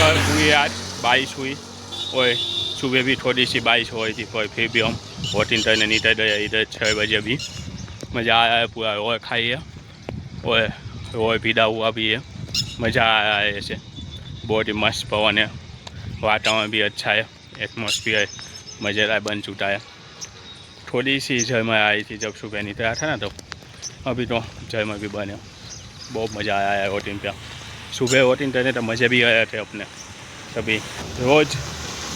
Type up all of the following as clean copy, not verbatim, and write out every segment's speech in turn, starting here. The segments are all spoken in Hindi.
हुई आज बारिश हुई और सुबह भी थोड़ी सी बारिश हो रही थी, पर फिर भी हम वोटिंग करने निकल गए इधर 6 बजे भी। मज़ा आया है, पूरा रोड खाई है और रोड भीड़ा हुआ भी है। मज़ा आ रहा है ऐसे, बहुत ही मस्त पवन है, वातावरण भी अच्छा है, एटमॉस्फेयर मज़ेदार बन चुका है। थोड़ी सी झरमर आई थी जब सुबह निकला था ना, तो अभी तो झरमर भी बने। बहुत मज़ा आया है वोटिंग पे। सुबह वोटिंग करने तो मज़े भी आए थे अपने। तभी रोज़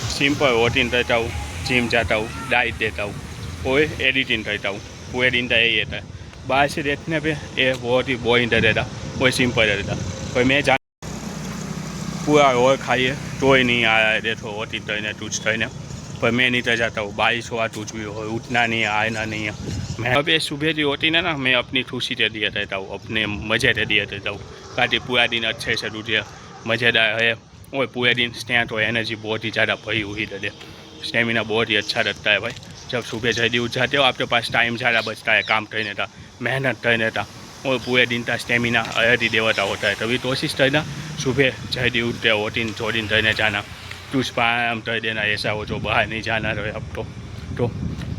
सिंपल वोटिंग करता हूँ, जिम जाता हूँ, डाइट देता हूँ और एडिटिंग करता हूँ। पूरे दिन का यही रहता है। बाहर से देखने पे ये बहुत ही बोरिंग रहता, वो सिंपल रहता। पर मैं जान पूरा और खाइए तो ही नहीं आया है, देखो वोटिंग करने तुझ करने। पर मैं नहीं जाता हूँ, बारिश हुआ तुझ भी हो, उठना नहीं है, आना नहीं है। मैं अब ये सुबह जो होती है ना, मैं अपनी खुशी से दिया रहता हूँ, अपने मज़े से दिया रहता हूँ। ताकि पूरा दिन अच्छे से रुझे, मज़ेदार है और पूरे दिन स्ट्रेंथ और एनर्जी बहुत ही ज़्यादा भरी हुई रहती है। स्टेमिना बहुत ही अच्छा रहता है भाई। जब सुबह जल्दी उठ जाते हो, आपके पास टाइम ज़्यादा बचता है काम करने का, मेहनत करने का, और पूरे दिन का स्टेमिना अलग ही देवता होता है। तभी कोशिश करना सुबह जल्दी उठते हो, वोटिंग करने जाना, कुछ प्राणायाम कर देना, ऐसा हो जो बाहर नहीं जाना रहे अब तो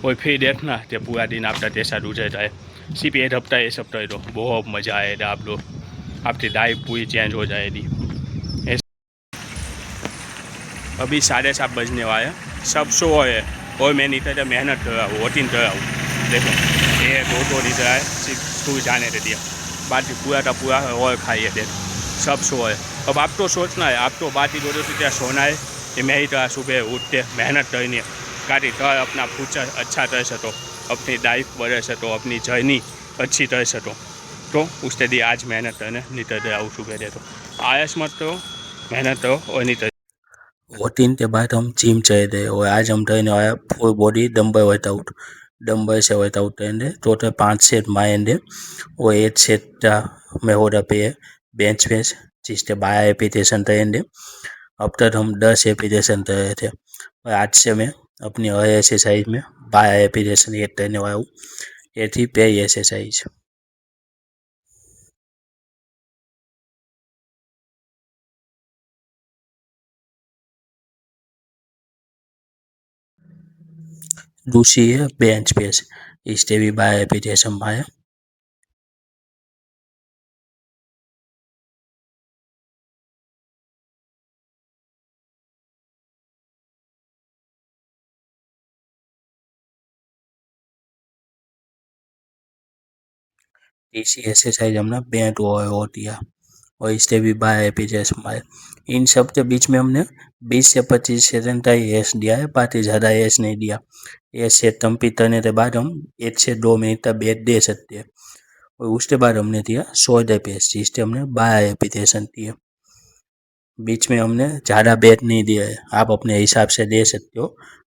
और फिर देखना कि पूरा दिन आपका जैसा गुजरता है। सिर्फ एक हफ्ता ये सब कर दो, बहुत मज़ा आएगा। आप लोग आपकी लाइफ पूरी चेंज हो जाएगी। अभी 7:30 बजने वाले हैं, सब सो है और मैं नहीं था मेहनत कर रहा हूँ, वोटिंग कर रहा हूँ। देखो ये दो नहीं रहा है, सिर्फ स्कूल जाने दे दिया, बाकी पूरा का पूरा और खाइए देख, सब सो है। अब आप तो सोचना है, आप तो बाकी दो से क्या सोना है कि मैं ही तरह सुबह उठते मेहनत करनी है, काटी तर अपना फ्यूचर अच्छा कर सको, अपनी लाइफ बढ़े सको, अपनी जर्नी अच्छी कर सको। तो उसके लिए आज मेहनत करने निकल जाओ सुबह दे। तो आयस मत करो, मेहनत करो और निकल। वोटिंग के बाद हम जिम चले गए और आज हम ट्रेन आया full body dumbbell workout. Dumbbell से वर्कआउट करेंगे, टोटल 5 सेट मारेंगे और 1 सेट में हो रहा पे बेंच प्रेस, जिससे 12 एपिटेशन करेंगे। अब तक हम 10 एपिटेशन कर रहे थे और आज से मैं अपनी हर एक्सरसाइज में 12 एपिटेशन ऐड करने वाला हूँ। ये थी पहली एक्सरसाइज। दूसरी है बेंच प्रेस, इससे भी 12 एपिटेशन मारे। तीसरी एक्सरसाइज हमने बेंट ओवर दिया और इससे भी 12 एपिटेशन मारे। इन सब के बीच में हमने 20 से 25 सेकंड का रेस्ट दिया है, बाकी ज़्यादा रेस्ट नहीं दिया। ये सेट कंप्लीट करने के बाद हम 1 से 2 मिनट का ब्रेक दे सकते हैं और उसके बाद हमने दिया शोल्डर प्रेस, जिससे हमने 12 एपिटेशन दिए। बीच में हमने ज़्यादा ब्रेक नहीं दिया है, आप अपने हिसाब से दे सकते हो,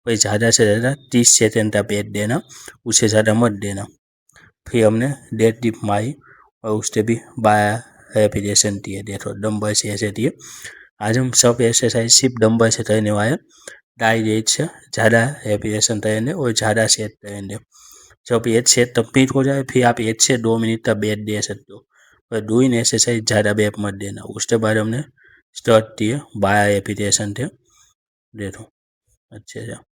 पर ज़्यादा से ज़्यादा 30 सेकंड का ब्रेक देना, उससे ज़्यादा मत देना। फिर हमने डेड डिप मारी और उससे भी 12 रेपिटेशन दिए, देखो डंबल से ऐसे दिए। आज हम सब एक्सरसाइज सिर्फ डंबल से करने वाले, डाई वेट से ज़्यादा रेपिटेशन करेंगे और ज़्यादा सेट करेंगे। जब एक सेट कंप्लीट हो जाए फिर आप 1 से 2 मिनट का ब्रेक दे सकते हो, पर डूइंग एक्सरसाइज ज़्यादा ब्रेक मत देना। उसके बाद हमने स्टार्ट दिए, 12 रेपिटेशन थे, देखो अच्छे से।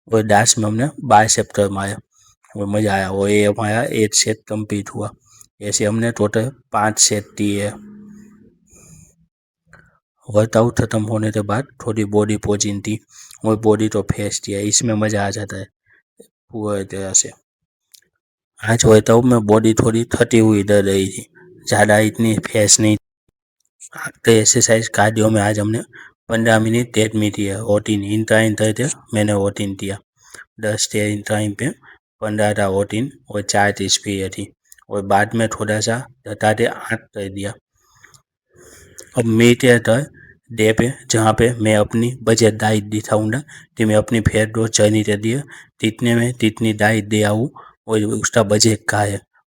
और डांस में हमने 12 कर मारे और मज़ा आया, और ये हमारा 1 सेट कंप्लीट हुआ। ऐसे हमने टोटल 5 सेट दिए। वर्कआउट खत्म होने के बाद थोड़ी बॉडी पोजिंग थी और बॉडी तो फेस दिया, इसमें मज़ा आ जाता है पूरी तरह से। आज वर्कआउट में बॉडी थोड़ी थकी हुई लग रही थी, ज़्यादा इतनी फेस नहीं। तो एक्सरसाइज कार्डियो में आज हमने 15 मिनट 1 मिनट दिया, वोटिंग इंक्लाइन करके मैंने वोटिंग दिया। 10 थे इंक्लाइन पे, 15 था वोटिंग और 4 थी स्पीड थी, और बाद में थोड़ा सा घटा के 8 कर दिया। अब मेरे था डे पे जहाँ पे मैं अपनी बजट डाइट दिखाऊंगा कि मैं अपनी फेट लॉस जर्नी के लिए कितने में कितनी डाइट दे आऊँ और उसका बजट का है।